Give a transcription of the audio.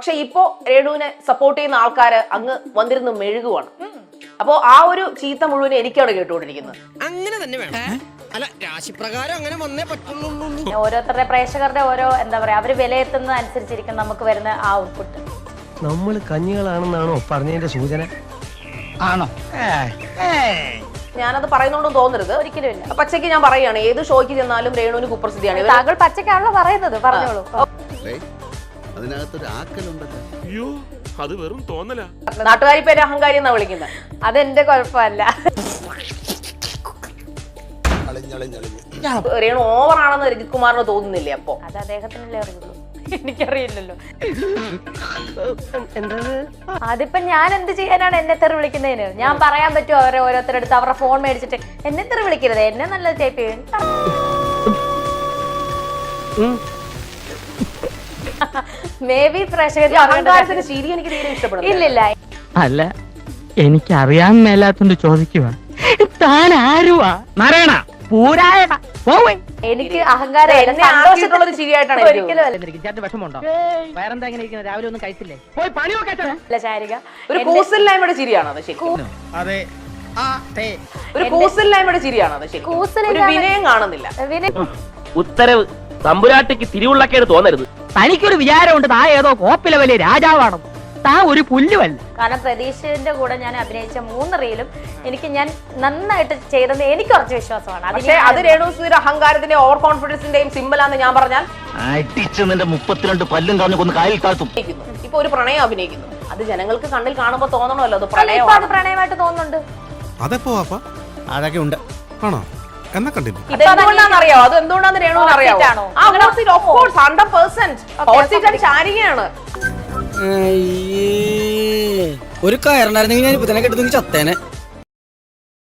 പക്ഷെ ഇപ്പോ രേണുവിനെ സപ്പോർട്ട് ചെയ്യുന്ന ആൾക്കാര് അങ്ങ് വന്നിരുന്ന് മെഴുകുവാണ്. അപ്പോ ആ ഒരു ചീത്ത മുഴുവൻ എനിക്കാണ് കേട്ടുകൊണ്ടിരിക്കുന്നത്. അങ്ങനെ തന്നെ വേണം. അല്ല, രാശിപ്രകാരം അങ്ങനെ വന്നേ പറ്റുള്ളൂ. ഓരോരുത്തരുടെ പ്രേക്ഷകരുടെ ഓരോ എന്താ പറയാ അവര് വിലയിരുത്തുന്നത് അനുസരിച്ചിരിക്കും നമുക്ക് വരുന്ന ആ ഔട്ട്പുട്ട്. നമ്മൾ കഞ്ഞികളാണെന്നാണോ പറഞ്ഞതിന്റെ സൂചന? ആണോ? ഞാനത് പറയുന്നോണ്ടും തോന്നരുത്, ഒരിക്കലും ഇല്ല. പച്ചയ്ക്ക് ഞാൻ പറയുകയാണ്, ഏത് ഷോയ്ക്ക് ചെന്നാലും രേണുവിന് കുപ്രസിദ്ധിയാണ്. താങ്കൾ പച്ചക്കാണല്ലോ പറയുന്നത്, പറഞ്ഞോളൂ. അതിനകത്തൊരു ആക്കലുണ്ടല്ലോ. അയ്യോ, അത് വെറും തോന്നല. നാട്ടുകാരി പേര് അഹങ്കാരി എന്നാ വിളിക്കുന്നത്. അതെന്റെ കുഴപ്പമല്ല. രേണു ഓവറാണെന്ന് രജിത് കുമാറിന് തോന്നുന്നില്ലേ? അപ്പൊ അത് അദ്ദേഹത്തിനല്ലേ അറിയുള്ളൂ, എനിക്കറിയില്ലല്ലോ. അതിപ്പോ ഞാൻ എന്ത് ചെയ്യാനാണ് എന്നെ തെറി വിളിക്കുന്നതിന്? ഞാൻ പറയാൻ പറ്റുമോ അവരെ ഓരോരുത്തരെടുത്ത് അവരുടെ ഫോൺ മേടിച്ചിട്ട് എന്നെ തെറി വിളിക്കരുത്, എന്നെ നല്ല ടൈപ്പ് ചെയ്യും. മേ ബി പ്രേക്ഷകർ ശരി, എനിക്ക് തീരെ ഇഷ്ടപ്പെടുന്നു. ഇല്ലില്ല. അല്ല, എനിക്കറിയാൻ മേലാത്തോണ്ട് ചോദിക്കുക, താൻ ആരുവാ? നാരായണ പൂരായണ പോവേ. എനിക്ക് അഹങ്കാരം എന്നെ ആക്കിയിട്ടുള്ളൊരു ചിരിയായിട്ടാണ് എനിക്ക് ഒരിക്കലും അല്ല. വിഷമുണ്ടോ? വേറെന്താ ഇങ്ങനെ ഇരിക്കുന്നത്? രാവിലെ ഒന്നും കഴിച്ചില്ലേ? പോയി പണി നോക്കട്ടെ. ശാരിക ഒരു കൂസലില്ലായ്മയുടെ ചിരിയാണ് അത്. ശരി, അതെ, ഒരു കൂസലില്ലായ്മയുടെ ചിരിയാണ് അത്. ശരി, ഒരു വിനയം കാണുന്നില്ല. ഉത്തരവ് തമ്പുരാട്ടിക്ക് തിരിവുള്ളക്കേട് തോന്നരുത്. തനിക്കൊരു വിചാരമുണ്ട് താ ഏതോ കോപ്പിലെ വലിയ രാജാവാണെന്ന്. താ ഒരു പുല്ലുവല്ല. കാരണം പ്രതീക്ഷന്റെ കൂടെ ഞാൻ അഭിനയിച്ച 3 റീലും എനിക്ക് ഞാൻ നന്നായിട്ട് ചെയ്തെന്ന് എനിക്ക് കുറച്ച് വിശ്വാസമാണ്. പക്ഷേ അത് രേണുസുധീർ അഹങ്കാരത്തിന്റെ ഓവർ കോൺഫിഡൻസിന്റെയും സിമ്പിളാന്ന് ഞാൻ പറഞ്ഞാൽ അടിച്ച് നിന്റെ 32 പല്ലും കളഞ്ഞു കൊന്ന് കായൽ താഴ്ത്തും. ഇപ്പൊ ഒരു പ്രണയം അഭിനയിക്കുന്നു, അത് ജനങ്ങൾക്ക് കണ്ണിൽ കാണുമ്പോ തോന്നണമല്ലോ അത് അത് പ്രണയമാണ്. പ്രണയമായിട്ട് തോന്നുന്നുണ്ട്. അതെപ്പോ അതൊക്കെ ഉണ്ട്. ആണോ? എന്നാ കണ്ടിന്യൂ. ഇതെന്തുകൊണ്ടാണെന്ന് അറിയാവോ? അത് എന്തുകൊണ്ടാന്ന് രേണുവിന് അറിയാവോ? ആണോ? ആ, of course, 100% ശാരികയാണ്. ഒരു കയറുണ്ടായിരുന്നെങ്കിൽ ഞാൻ ഇപ്പൊ തന്നെ കെട്ടുന്നെങ്കിൽ ചത്തേനെ.